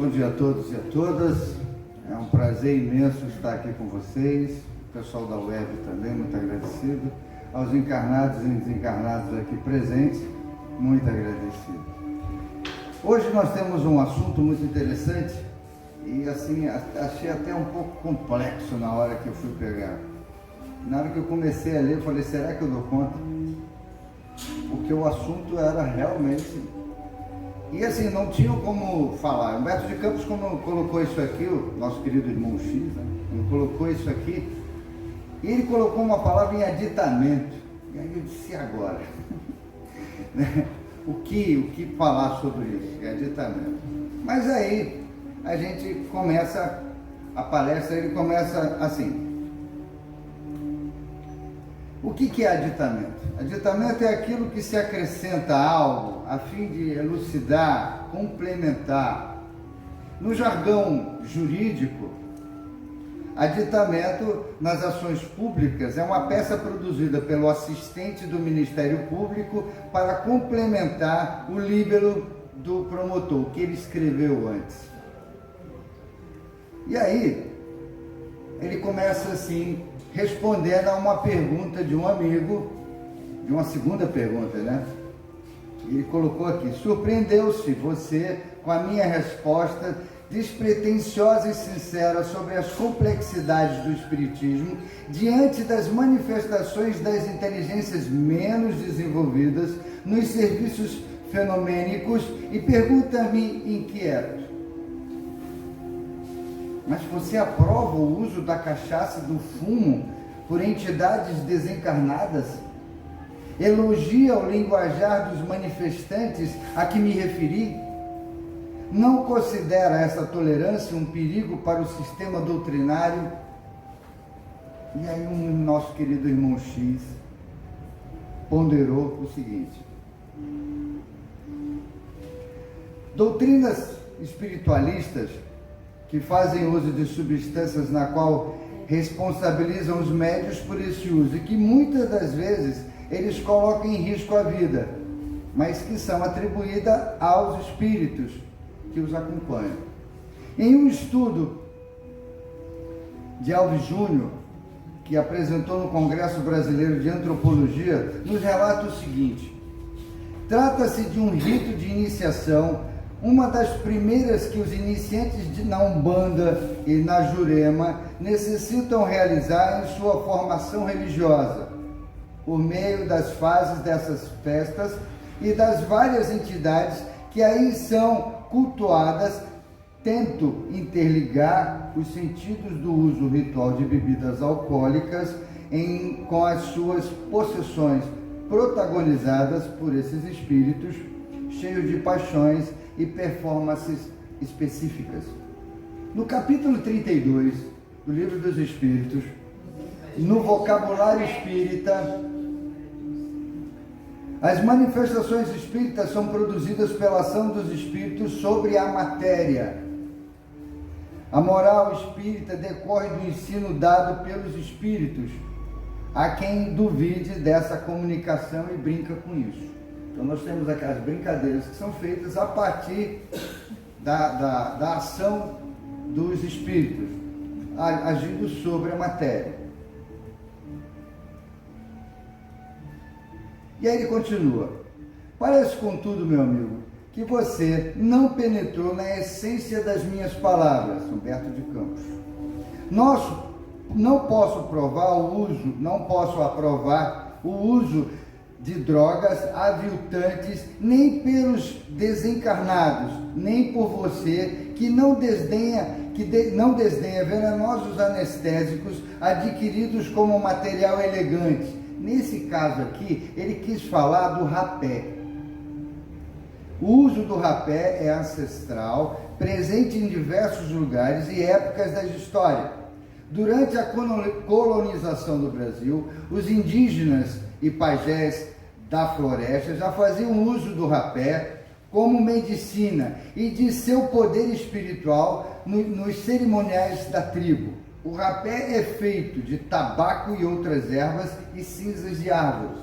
bom dia a todos e a todas. É um prazer imenso estar aqui com vocês. O pessoal da web também, muito agradecido. Aos encarnados e desencarnados aqui presentes, muito agradecido. Hoje nós temos um assunto muito interessante e assim, achei até um pouco complexo na hora que eu fui pegar. Na hora que eu comecei a ler, eu falei, será que eu dou conta? Porque o assunto era realmente... E assim, não tinha como falar. Humberto de Campos, quando colocou isso aqui, o nosso querido irmão X, né? Ele colocou isso aqui, e ele colocou uma palavra em aditamento. E aí eu disse, agora? O que falar sobre isso? É aditamento. Mas aí, a gente começa, a palestra, ele começa assim. O que é aditamento? Aditamento é aquilo que se acrescenta a algo a fim de elucidar, complementar. No jargão jurídico, aditamento nas ações públicas é uma peça produzida pelo assistente do Ministério Público para complementar o líbero do promotor, que ele escreveu antes. E aí, ele começa assim, respondendo a uma pergunta de um amigo, de uma segunda pergunta, né? Ele colocou aqui, surpreendeu-se você com a minha resposta despretensiosa e sincera sobre as complexidades do Espiritismo diante das manifestações das inteligências menos desenvolvidas nos serviços fenomênicos e pergunta-me inquieto. Mas você aprova o uso da cachaça e do fumo por entidades desencarnadas? Elogia o linguajar dos manifestantes a que me referi? Não considera essa tolerância um perigo para o sistema doutrinário? E aí nosso querido irmão X ponderou o seguinte: doutrinas espiritualistas que fazem uso de substâncias na qual responsabilizam os médios por esse uso e que muitas das vezes eles colocam em risco a vida, mas que são atribuídas aos espíritos que os acompanham. Em um estudo de Alves Júnior, que apresentou no Congresso Brasileiro de Antropologia, nos relata o seguinte: trata-se de um rito de iniciação, uma das primeiras que os iniciantes na Umbanda e na Jurema necessitam realizar em sua formação religiosa, por meio das fases dessas festas e das várias entidades que aí são cultuadas. Tento interligar os sentidos do uso ritual de bebidas alcoólicas com as suas possessões protagonizadas por esses espíritos cheios de paixões e performances específicas. No capítulo 32 do Livro dos Espíritos, no vocabulário espírita, as manifestações espíritas são produzidas pela ação dos espíritos sobre a matéria. A moral espírita decorre do ensino dado pelos espíritos, a quem duvide dessa comunicação e brinca com isso. Então nós temos aquelas brincadeiras que são feitas a partir da ação dos espíritos, agindo sobre a matéria. E aí ele continua: parece, contudo, meu amigo, que você não penetrou na essência das minhas palavras, Humberto de Campos. Não posso aprovar o uso de drogas aviltantes, nem pelos desencarnados, nem por você, que não desdenha venenosos anestésicos adquiridos como material elegante. Nesse caso aqui, ele quis falar do rapé. O uso do rapé é ancestral, presente em diversos lugares e épocas da história. Durante a colonização do Brasil, os indígenas e pajés da floresta já faziam uso do rapé como medicina e de seu poder espiritual nos cerimoniais da tribo. O rapé é feito de tabaco e outras ervas e cinzas de árvores.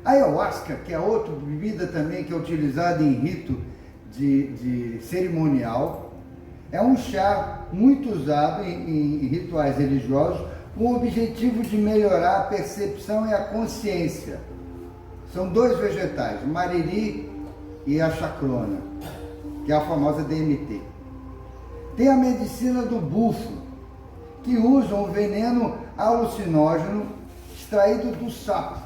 A ayahuasca, que é outra bebida também que é utilizada em rito de cerimonial, É um chá muito usado em rituais religiosos com o objetivo de melhorar a percepção e a consciência. São 2 vegetais, o mariri e a chacrona, que é a famosa DMT. Tem a medicina do bufo, que usam o veneno alucinógeno extraído do sapo.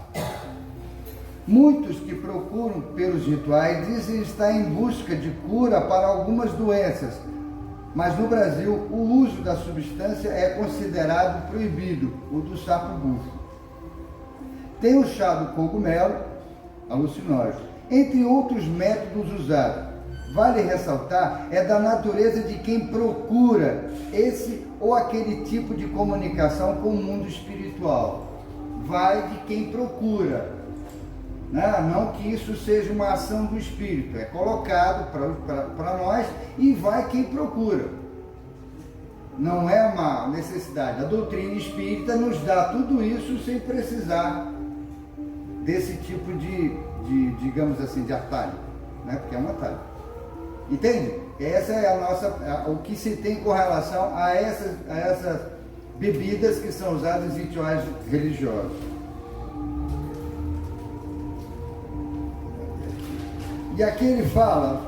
Muitos que procuram pelos rituais dizem estar em busca de cura para algumas doenças, mas no Brasil o uso da substância é considerado proibido, o do sapo bufo. Tem o chá do cogumelo, alucinógeno, entre outros métodos usados. Vale ressaltar, é da natureza de quem procura esse ou aquele tipo de comunicação com o mundo espiritual. Vai de quem procura, né? Não que isso seja uma ação do espírito, é colocado para nós e vai quem procura. Não é uma necessidade. A doutrina espírita nos dá tudo isso sem precisar desse tipo digamos assim, de atalho, né? Porque é um atalho. Entende? Essa é o que se tem com relação a essas bebidas que são usadas em rituais religiosos. E aqui ele fala: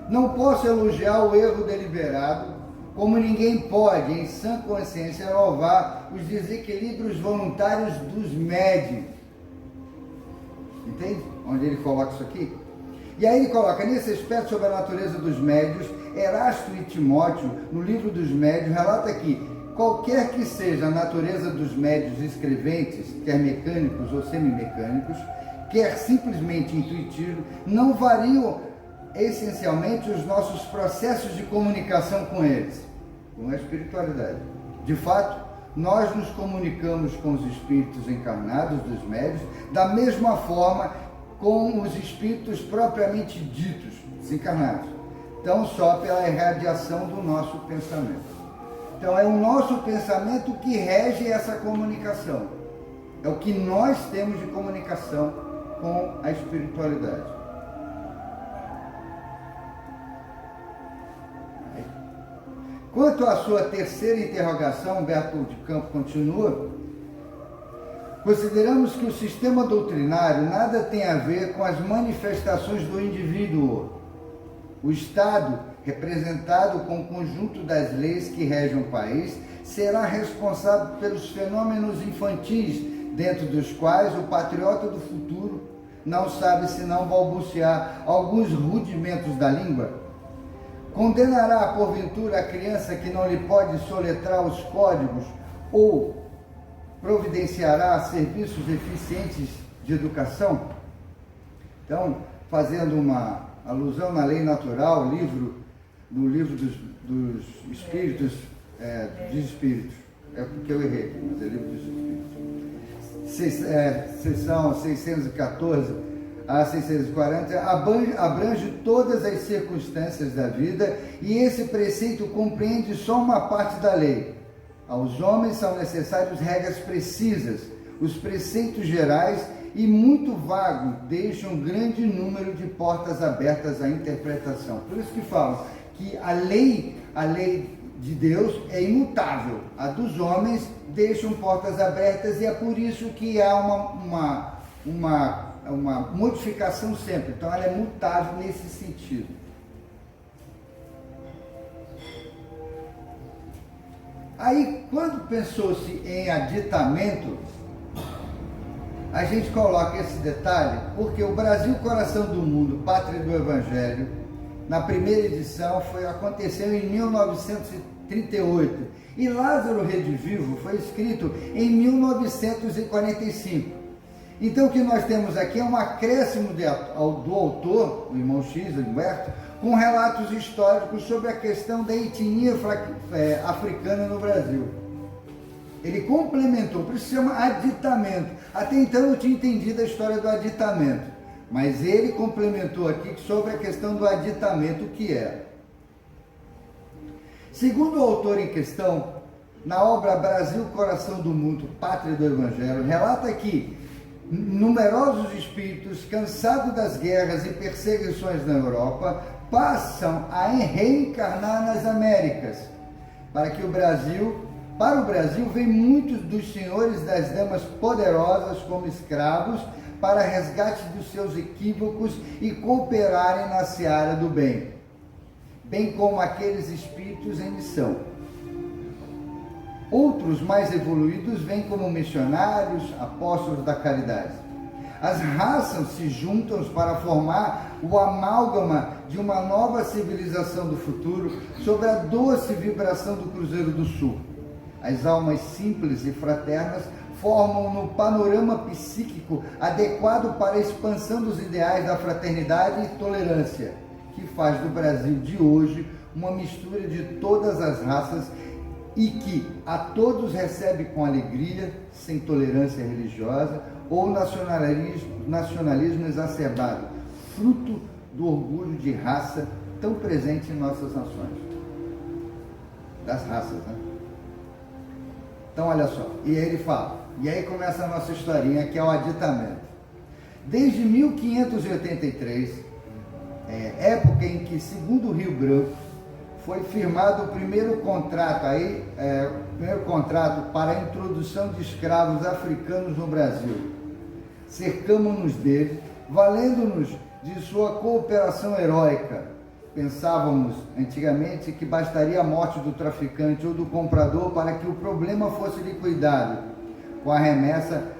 não posso elogiar o erro deliberado, como ninguém pode, em sã consciência, louvar os desequilíbrios voluntários dos médiuns. Entende? Onde ele coloca isso aqui? E aí ele coloca, nesse aspecto sobre a natureza dos médiuns, Erasto e Timóteo, no livro dos médiuns, relata que qualquer que seja a natureza dos médiuns escreventes, quer mecânicos ou semimecânicos, quer simplesmente intuitivos, não variam essencialmente os nossos processos de comunicação com eles, com a espiritualidade. De fato, nós nos comunicamos com os espíritos encarnados dos médiuns da mesma forma com os espíritos propriamente ditos, desencarnados. Então, só pela irradiação do nosso pensamento. Então, é o nosso pensamento que rege essa comunicação. É o que nós temos de comunicação com a espiritualidade. Quanto à sua terceira interrogação, Humberto de Campos continua: consideramos que o sistema doutrinário nada tem a ver com as manifestações do indivíduo. O Estado, representado com o conjunto das leis que regem o país, será responsável pelos fenômenos infantis, dentro dos quais o patriota do futuro não sabe senão balbuciar alguns rudimentos da língua. Condenará, porventura, a criança que não lhe pode soletrar os códigos ou providenciará serviços eficientes de educação? Então, fazendo uma alusão na lei natural, no livro dos espíritos, dos espíritos, é porque eu errei, mas é livro dos espíritos, seção 614 a 640, abrange todas as circunstâncias da vida, e esse preceito compreende só uma parte da lei. Aos homens são necessárias regras precisas. Os preceitos gerais e muito vagos deixam um grande número de portas abertas à interpretação. Por isso que falam que a lei de Deus é imutável. A dos homens deixam portas abertas, e é por isso que há uma modificação sempre. Então ela é mutável nesse sentido. Aí, quando pensou-se em aditamento, a gente coloca esse detalhe, porque o Brasil, Coração do Mundo, Pátria do Evangelho, na primeira edição, aconteceu em 1938, e Lázaro Redivivo foi escrito em 1945. Então, o que nós temos aqui é um acréscimo do autor, o irmão X, Humberto, com relatos históricos sobre a questão da etnia africana no Brasil. Ele complementou, por isso se chama aditamento. Até então eu tinha entendido a história do aditamento, mas ele complementou aqui sobre a questão do aditamento, o que é. Segundo o autor em questão, na obra Brasil, Coração do Mundo, Pátria do Evangelho, relata que numerosos espíritos, cansados das guerras e perseguições na Europa, passam a reencarnar nas Américas, para o Brasil vêm muitos dos senhores das damas poderosas como escravos para resgate dos seus equívocos e cooperarem na seara do bem, bem como aqueles espíritos em missão. Outros mais evoluídos vêm como missionários, apóstolos da caridade. As raças se juntam para formar o amálgama de uma nova civilização do futuro sob a doce vibração do Cruzeiro do Sul. As almas simples e fraternas formam no panorama psíquico adequado para a expansão dos ideais da fraternidade e tolerância, que faz do Brasil de hoje uma mistura de todas as raças e que a todos recebe com alegria, sem tolerância religiosa ou nacionalismo exacerbado, fruto do orgulho de raça tão presente em nossas nações. Das raças, né? Então, olha só, e aí ele fala, e aí começa a nossa historinha, que é o aditamento. Desde 1583, época em que, segundo o Rio Branco, foi firmado o primeiro contrato, para a introdução de escravos africanos no Brasil. Cercamos-nos dele, valendo-nos de sua cooperação heróica. Pensávamos antigamente que bastaria a morte do traficante ou do comprador para que o problema fosse liquidado, com a remessa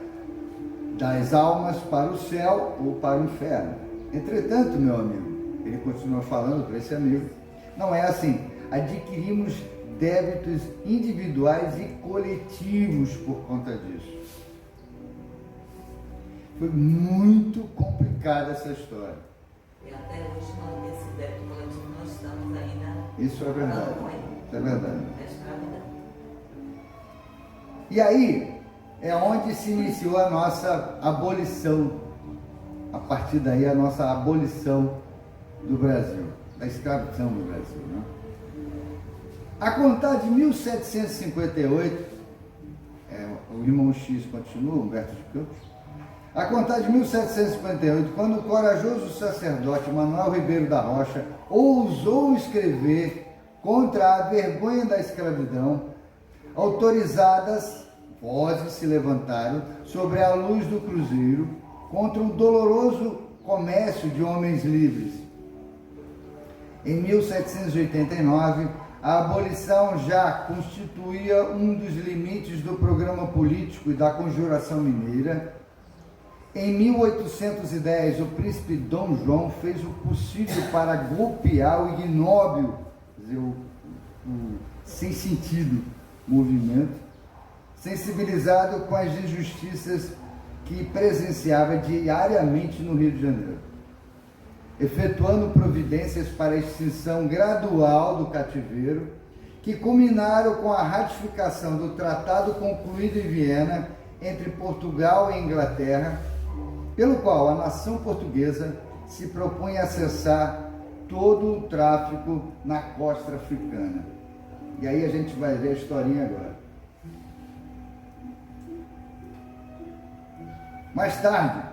das almas para o céu ou para o inferno. Entretanto, meu amigo, ele continua falando para esse amigo, não é assim. Adquirimos débitos individuais e coletivos por conta disso. Foi muito complicada essa história. E até hoje, esse débito coletivo, nós estamos ainda... Isso é verdade. Isso é verdade. É escravidão. E aí é onde se iniciou a nossa abolição. A partir daí, a nossa abolição do Brasil, da escravidão no Brasil, né? A contar de 1758, o irmão X continua, Humberto de Campos, a contar de 1758, quando o corajoso sacerdote Manuel Ribeiro da Rocha ousou escrever contra a vergonha da escravidão, autorizadas vozes se levantaram sobre a luz do cruzeiro contra o doloroso comércio de homens livres. Em 1789, a abolição já constituía um dos limites do programa político e da Conjuração Mineira. Em 1810, o príncipe Dom João fez o possível para golpear o ignóbil, o sem sentido movimento, sensibilizado com as injustiças que presenciava diariamente no Rio de Janeiro, efetuando providências para a extinção gradual do cativeiro, que culminaram com a ratificação do tratado concluído em Viena entre Portugal e Inglaterra, pelo qual a nação portuguesa se propõe a cessar todo o tráfico na costa africana. E aí a gente vai ver a historinha agora. Mais tarde,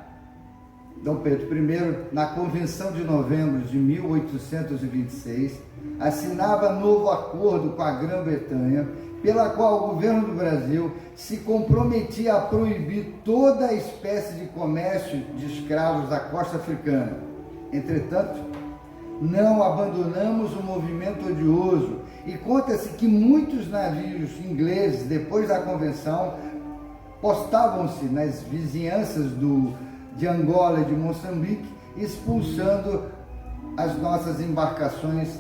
Dom Pedro I, na Convenção de Novembro de 1826, assinava novo acordo com a Grã-Bretanha, pela qual o governo do Brasil se comprometia a proibir toda a espécie de comércio de escravos da costa africana. Entretanto, não abandonamos o movimento odioso e conta-se que muitos navios ingleses, depois da convenção, postavam-se nas vizinhanças de Angola e de Moçambique, expulsando as nossas embarcações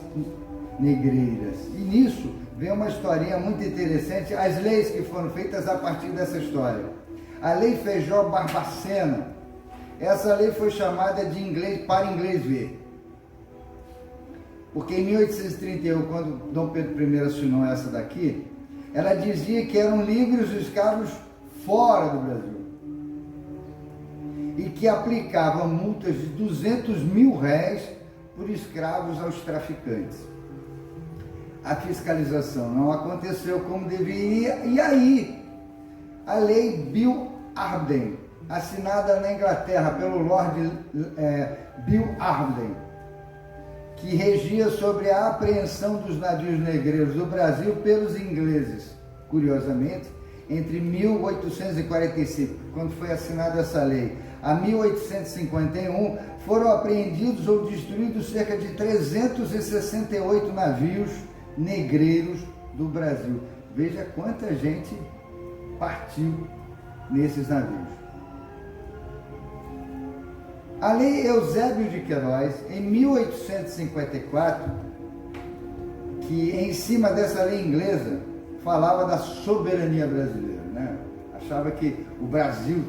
negreiras. E nisso vem uma historinha muito interessante, as leis que foram feitas a partir dessa história. A Lei Feijó Barbacena, essa lei foi chamada de inglês para inglês ver. Porque em 1831, quando Dom Pedro I assinou essa daqui, ela dizia que eram livres os escravos fora do Brasil e que aplicava multas de 200 mil réis por escravos aos traficantes. A fiscalização não aconteceu como deveria, e aí a lei Bill Arden, assinada na Inglaterra pelo Lord Bill Arden, que regia sobre a apreensão dos navios negreiros do Brasil pelos ingleses. Curiosamente, entre 1845, quando foi assinada essa lei, a 1851, foram apreendidos ou destruídos cerca de 368 navios negreiros do Brasil. Veja quanta gente partiu nesses navios. A Lei Eusébio de Queiroz, em 1854, que em cima dessa lei inglesa falava da soberania brasileira, né? Achava que o Brasil,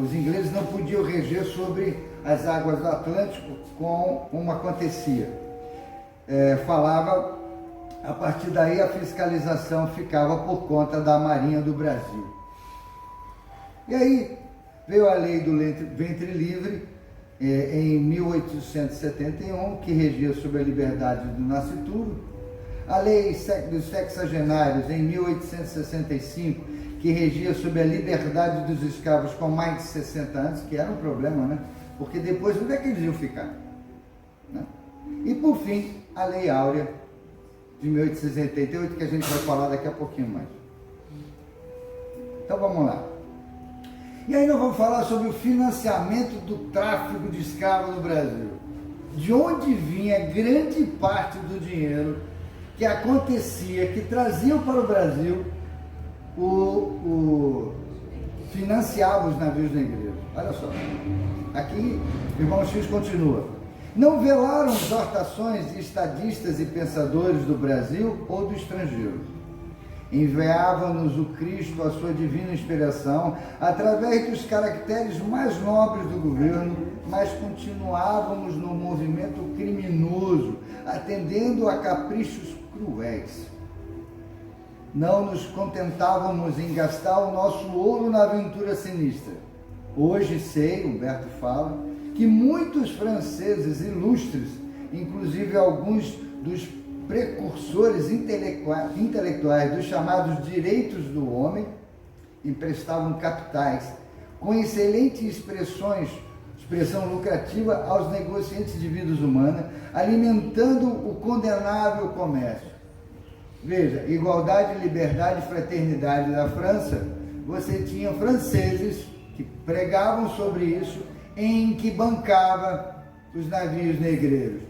os ingleses não podiam reger sobre as águas do Atlântico como acontecia. Falava, a partir daí a fiscalização ficava por conta da Marinha do Brasil. E aí veio a lei do ventre livre, em 1871, que regia sobre a liberdade do nascituro, a lei dos sexagenários, em 1865, que regia sobre a liberdade dos escravos com mais de 60 anos, que era um problema, né? Porque depois, onde é que eles iam ficar? Né? E, por fim, a Lei Áurea, de 1888, que a gente vai falar daqui a pouquinho mais. Então, vamos lá. E aí nós vamos falar sobre o financiamento do tráfico de escravos no Brasil. De onde vinha grande parte do dinheiro que acontecia, que traziam para o Brasil, financiava os navios negreiros. Olha só, aqui o irmão X continua. Não velaram exortações de estadistas e pensadores do Brasil ou do estrangeiro. Enviava-nos o Cristo, a sua divina inspiração, através dos caracteres mais nobres do governo, mas continuávamos no movimento criminoso, atendendo a caprichos cruéis. Não nos contentávamos em gastar o nosso ouro na aventura sinistra. Hoje sei, Humberto fala, que muitos franceses ilustres, inclusive alguns dos precursores intelectuais dos chamados direitos do homem, emprestavam capitais com excelente expressão lucrativa aos negociantes de vidas humanas, alimentando o condenável comércio. Veja, igualdade, liberdade e fraternidade da França, você tinha franceses que pregavam sobre isso, em que bancava os navios negreiros,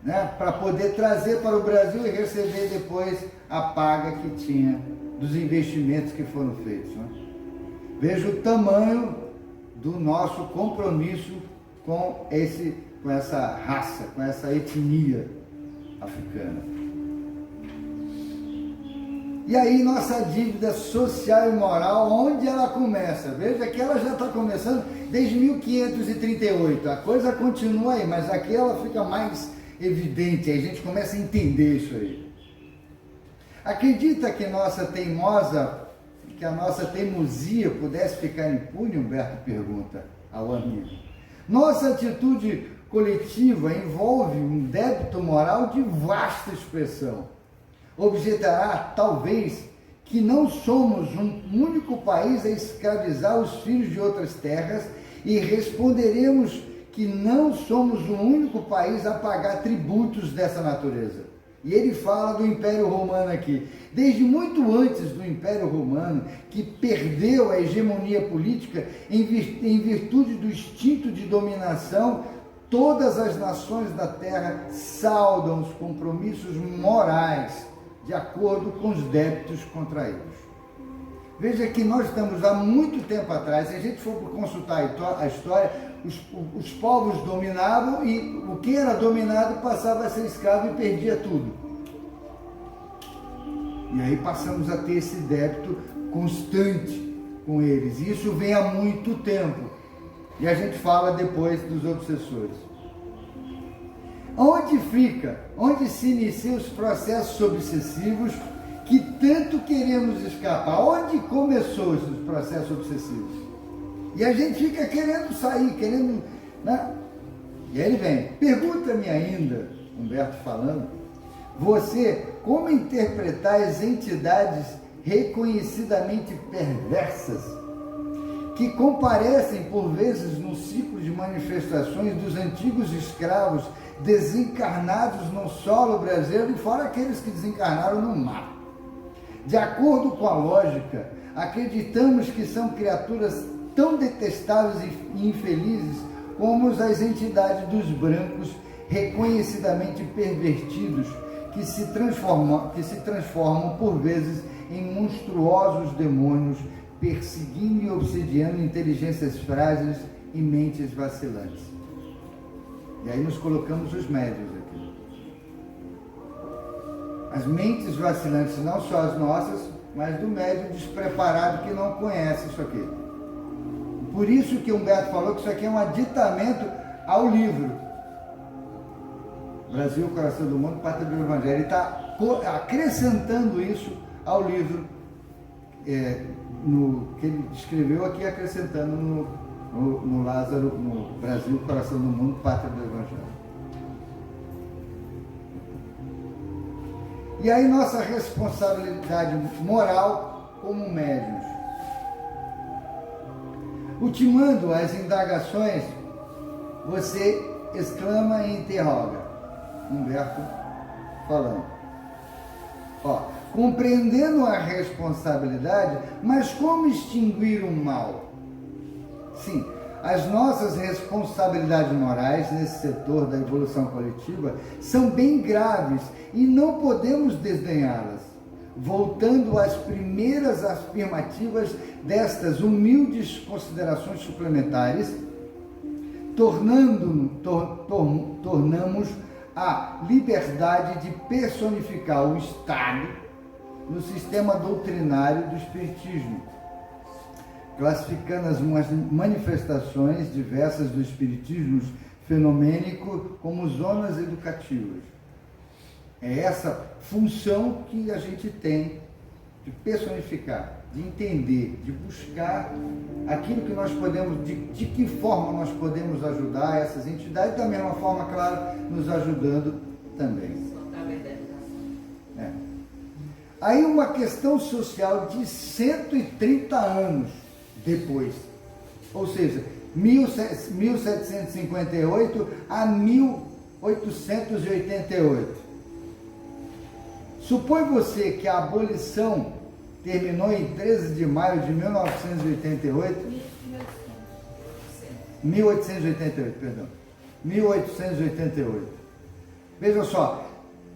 né, para poder trazer para o Brasil e receber depois a paga que tinha dos investimentos que foram feitos. Né? Veja o tamanho do nosso compromisso com essa raça, com essa etnia africana. E aí nossa dívida social e moral, onde ela começa? Veja que ela já está começando desde 1538, a coisa continua aí, mas aqui ela fica mais evidente, aí a gente começa a entender isso aí. Acredita que a nossa teimosia pudesse ficar impune? Humberto pergunta ao amigo. Nossa atitude coletiva envolve um débito moral de vasta expressão. Objetará, talvez, que não somos um único país a escravizar os filhos de outras terras, e responderemos que não somos o único país a pagar tributos dessa natureza. E ele fala do Império Romano aqui. Desde muito antes do Império Romano, que perdeu a hegemonia política em virtude do instinto de dominação, todas as nações da terra saudam os compromissos morais de acordo com os débitos contraídos. Veja que nós estamos há muito tempo atrás, se a gente for consultar a história, os povos dominavam e o que era dominado passava a ser escravo e perdia tudo. E aí passamos a ter esse débito constante com eles. E isso vem há muito tempo. E a gente fala depois dos obsessores. Onde se iniciam os processos obsessivos que tanto queremos escapar? Onde começou esses processos obsessivos? E a gente fica querendo sair, né? E aí ele vem, pergunta-me ainda, Humberto falando, você, como interpretar as entidades reconhecidamente perversas que comparecem por vezes no ciclo de manifestações dos antigos escravos desencarnados no solo brasileiro e fora aqueles que desencarnaram no mar. De acordo com a lógica, acreditamos que são criaturas tão detestáveis e infelizes como as entidades dos brancos reconhecidamente pervertidos que se transformam por vezes em monstruosos demônios, perseguindo e obsediando inteligências frágeis e mentes vacilantes. E aí nos colocamos os médiuns aqui. As mentes vacilantes, não só as nossas, mas do médium despreparado que não conhece isso aqui. Por isso que Humberto falou que isso aqui é um aditamento ao livro Brasil, Coração do Mundo, Pátria do Evangelho. Ele está acrescentando isso ao livro que ele escreveu aqui, acrescentando no Lázaro, no Brasil, Coração do Mundo, Pátria do Evangelho. E aí nossa responsabilidade moral como médiuns. Ultimando as indagações, você exclama e interroga. Humberto falando. Compreendendo a responsabilidade, mas como extinguir o mal? Sim, as nossas responsabilidades morais nesse setor da evolução coletiva são bem graves e não podemos desdenhá-las. Voltando às primeiras afirmativas destas humildes considerações suplementares, tornamos a liberdade de personificar o Estado no sistema doutrinário do Espiritismo, classificando as manifestações diversas do Espiritismo fenomênico como zonas educativas. É essa função que a gente tem de personificar, de entender, de buscar aquilo que nós podemos, de que forma nós podemos ajudar essas entidades, da mesma forma, claro, nos ajudando também. Aí uma questão social de 130 anos depois, ou seja, 1758 a 1888. Supõe você que a abolição terminou em 13 de maio de 1888? 1888, perdão. 1888. Veja só,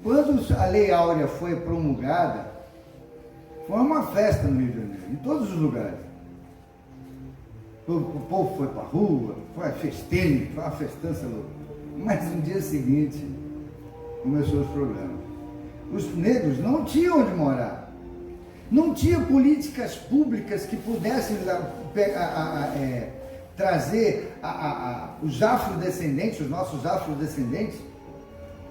quando a Lei Áurea foi promulgada, foi uma festa no Rio de Janeiro, em todos os lugares. O povo foi para a rua, foi a festeira, foi uma festança louca. Mas no dia seguinte, começou os problemas. Os negros não tinham onde morar. Não tinha políticas públicas que pudessem trazer os afrodescendentes, os nossos afrodescendentes,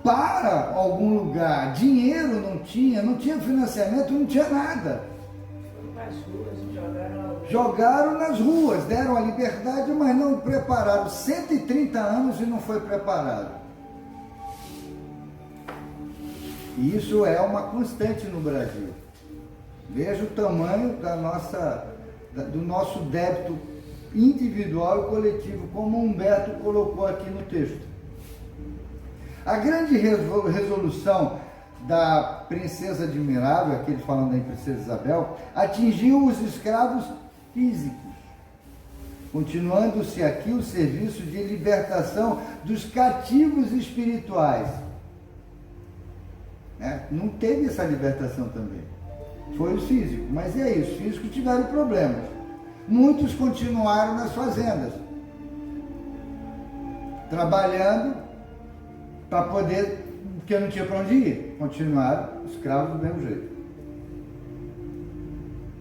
para algum lugar. Dinheiro não tinha financiamento, não tinha nada. Jogaram nas ruas, deram a liberdade, mas não prepararam. 130 anos e não foi preparado. E isso é uma constante no Brasil. Veja o tamanho do nosso débito individual e coletivo, como Humberto colocou aqui no texto. A grande resolução da princesa admirável, aqui ele falando da princesa Isabel, atingiu os escravos físicos, continuando-se aqui o serviço de libertação dos cativos espirituais. Não teve essa libertação também. Foi os físicos, mas e aí? Os físicos tiveram problemas. Muitos continuaram nas fazendas, trabalhando para poder, porque não tinha para onde ir. Continuaram escravos do mesmo jeito.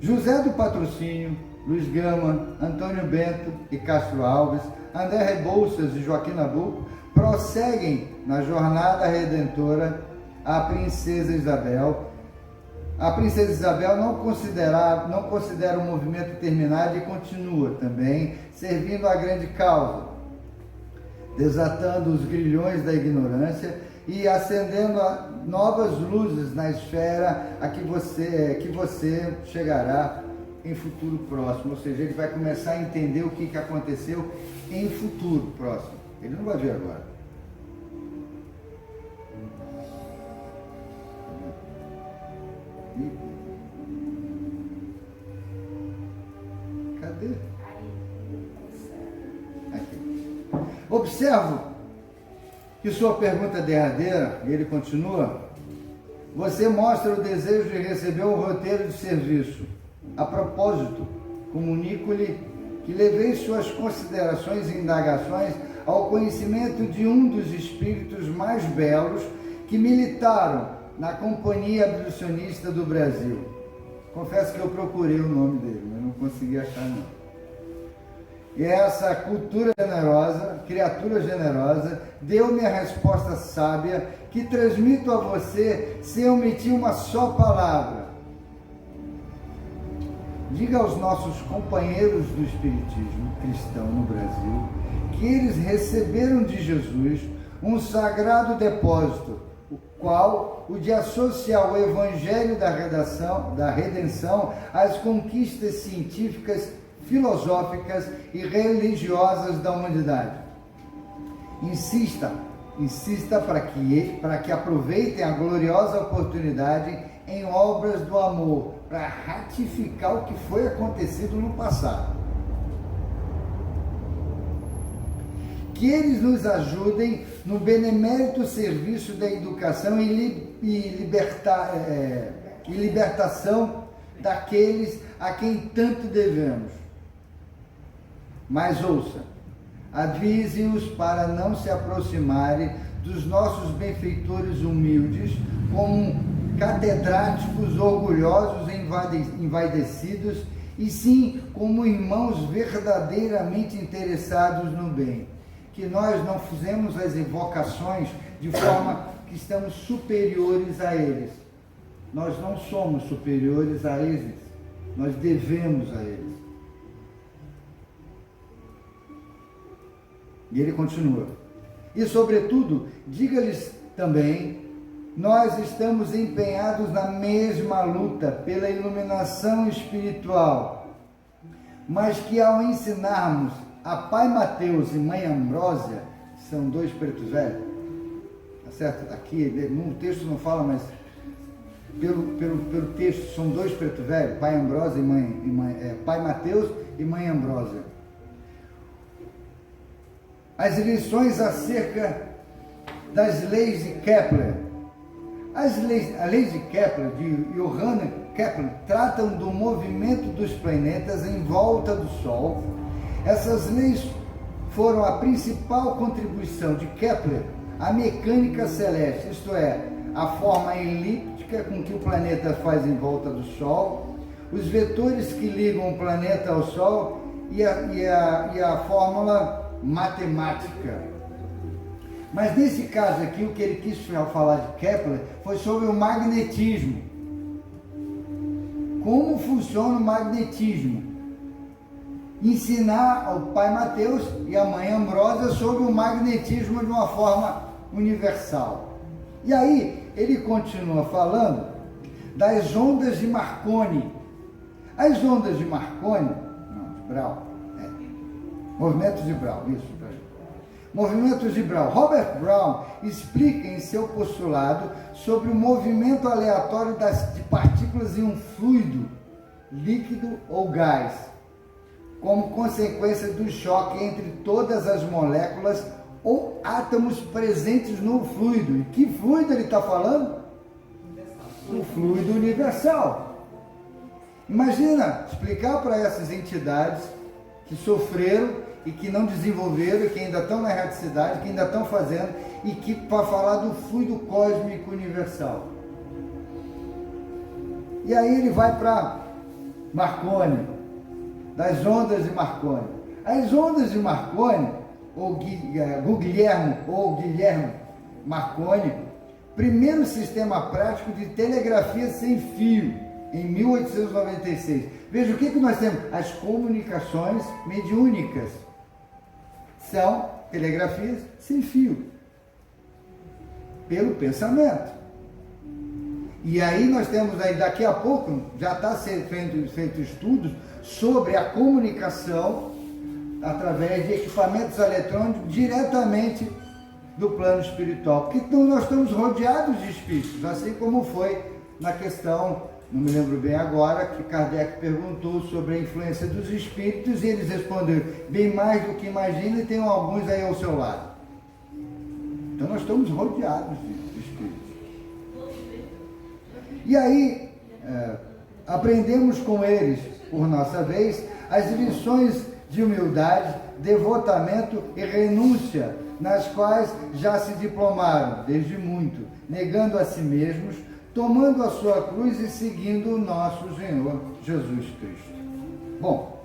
José do Patrocínio, Luiz Gama, Antônio Bento e Castro Alves, André Rebouças e Joaquim Nabuco prosseguem na jornada redentora a princesa Isabel. A princesa Isabel não considera o movimento terminado e continua também servindo a grande causa, desatando os grilhões da ignorância e acendendo novas luzes na esfera a que você chegará em futuro próximo. Ou seja, ele vai começar a entender o que aconteceu em futuro próximo. Ele não vai ver agora. Observo que sua pergunta é derradeira, e ele continua, você mostra o desejo de receber um roteiro de serviço. A propósito, comunico-lhe que levei suas considerações e indagações ao conhecimento de um dos espíritos mais belos que militaram na Companhia Abolicionista do Brasil. Confesso que eu procurei o nome dele, mas não consegui achar não. E essa cultura generosa, criatura generosa, deu-me a resposta sábia que transmito a você sem omitir uma só palavra. Diga aos nossos companheiros do Espiritismo cristão no Brasil que eles receberam de Jesus um sagrado depósito, o qual o de associar o Evangelho da Redenção às conquistas científicas, filosóficas e religiosas da humanidade. Insista para que aproveitem a gloriosa oportunidade em obras do amor, para ratificar o que foi acontecido no passado. Que eles nos ajudem no benemérito serviço da educação e libertação daqueles a quem tanto devemos. Mas ouça, avise-os para não se aproximarem dos nossos benfeitores humildes como catedráticos orgulhosos e envaidecidos, e sim como irmãos verdadeiramente interessados no bem. Que nós não fizemos as invocações de forma que estamos superiores a eles. Nós não somos superiores a eles, nós devemos a eles. E ele continua. E, sobretudo, diga-lhes também, nós estamos empenhados na mesma luta pela iluminação espiritual, mas que ao ensinarmos a Pai Mateus e Mãe Ambrósia, são dois pretos velhos, tá certo? Aqui, no texto não fala, mas pelo texto, são dois pretos velhos, Pai Ambrósia Pai Mateus e Mãe Ambrósia. As lições acerca das leis de Kepler. A lei de Kepler, de Johann Kepler, tratam do movimento dos planetas em volta do Sol. Essas leis foram a principal contribuição de Kepler à mecânica celeste, isto é, a forma elíptica com que o planeta faz em volta do Sol, os vetores que ligam o planeta ao Sol e a fórmula matemática. Mas nesse caso aqui, o que ele quis falar de Kepler foi sobre o magnetismo. Como funciona o magnetismo? Ensinar ao Pai Mateus e à Mãe Ambrósia sobre o magnetismo de uma forma universal. E aí, ele continua falando das ondas de Marconi. As ondas de Marconi, não, de Brown, movimentos de Brown, isso. Movimentos de Brown. Robert Brown explica em seu postulado sobre o movimento aleatório de partículas em um fluido, líquido ou gás, como consequência do choque entre todas as moléculas ou átomos presentes no fluido. E que fluido ele está falando? O fluido universal. Imagina explicar para essas entidades que sofreram e que não desenvolveram, e que ainda estão na erraticidade, que ainda estão fazendo, e que para falar do fluido cósmico universal. E aí ele vai para Marconi, das ondas de Marconi. As ondas de Marconi, ou Guilherme Marconi, primeiro sistema prático de telegrafia sem fio, em 1896. Veja o que nós temos. As comunicações mediúnicas são telegrafias sem fio, pelo pensamento. E aí nós temos aí, daqui a pouco, já está sendo feito estudos sobre a comunicação através de equipamentos eletrônicos diretamente do plano espiritual, porque nós estamos rodeados de espíritos, assim como foi na questão não me lembro bem agora, que Kardec perguntou sobre a influência dos espíritos e eles responderam, bem mais do que imagina, e tem alguns aí ao seu lado. Então nós estamos rodeados de espíritos. E aí, aprendemos com eles, por nossa vez, as lições de humildade, devotamento e renúncia, nas quais já se diplomaram, desde muito, negando a si mesmos, tomando a sua cruz e seguindo o nosso Senhor Jesus Cristo. Bom,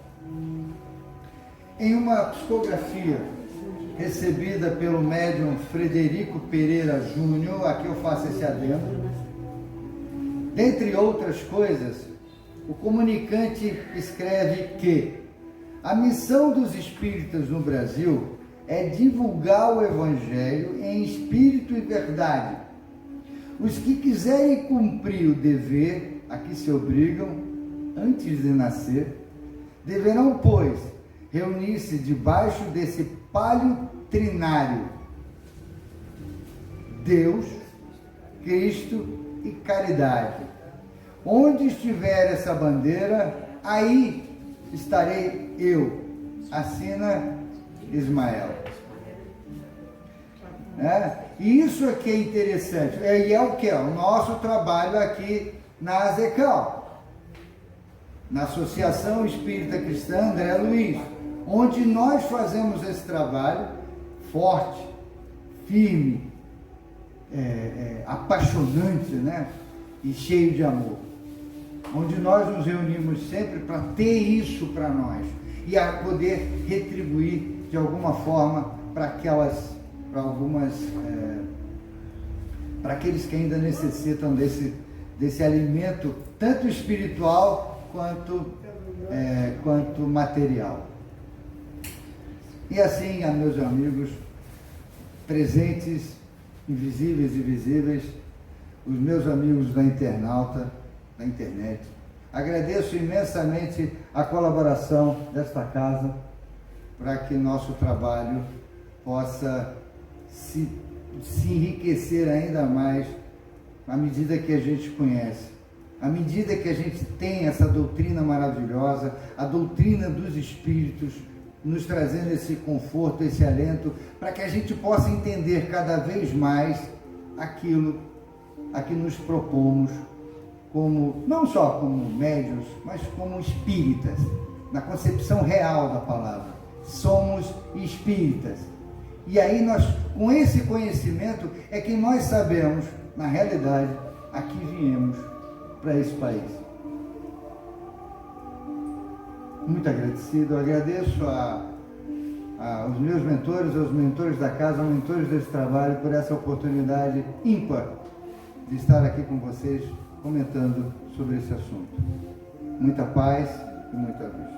em uma psicografia recebida pelo médium Frederico Pereira Júnior, aqui eu faço esse adendo, dentre outras coisas, o comunicante escreve que a missão dos espíritas no Brasil é divulgar o Evangelho em espírito e verdade. Os que quiserem cumprir o dever a que se obrigam antes de nascer, deverão, pois, reunir-se debaixo desse palio trinário: Deus, Cristo e caridade. Onde estiver essa bandeira, aí estarei eu, assina Ismael. E isso aqui é interessante, e é o que? O nosso trabalho aqui na ASECAL, na Associação Espírita Cristã André Luiz, onde nós fazemos esse trabalho forte, firme, apaixonante, né? E cheio de amor, onde nós nos reunimos sempre para ter isso para nós e a poder retribuir de alguma forma para aqueles que ainda necessitam desse alimento, tanto espiritual quanto material. E assim, meus amigos, presentes, invisíveis e visíveis, os meus amigos da internet, agradeço imensamente a colaboração desta casa para que nosso trabalho possa se enriquecer ainda mais à medida que a gente conhece, à medida que a gente tem essa doutrina maravilhosa, a doutrina dos espíritos, nos trazendo esse conforto, esse alento, para que a gente possa entender cada vez mais aquilo a que nos propomos, como, não só como médiuns, mas como espíritas, na concepção real da palavra. Somos espíritas. E aí nós, com esse conhecimento, é que nós sabemos, na realidade, a que viemos para esse país. Muito agradecido, eu agradeço aos meus mentores, aos mentores da casa, aos mentores desse trabalho, por essa oportunidade ímpar de estar aqui com vocês, comentando sobre esse assunto. Muita paz e muita luz.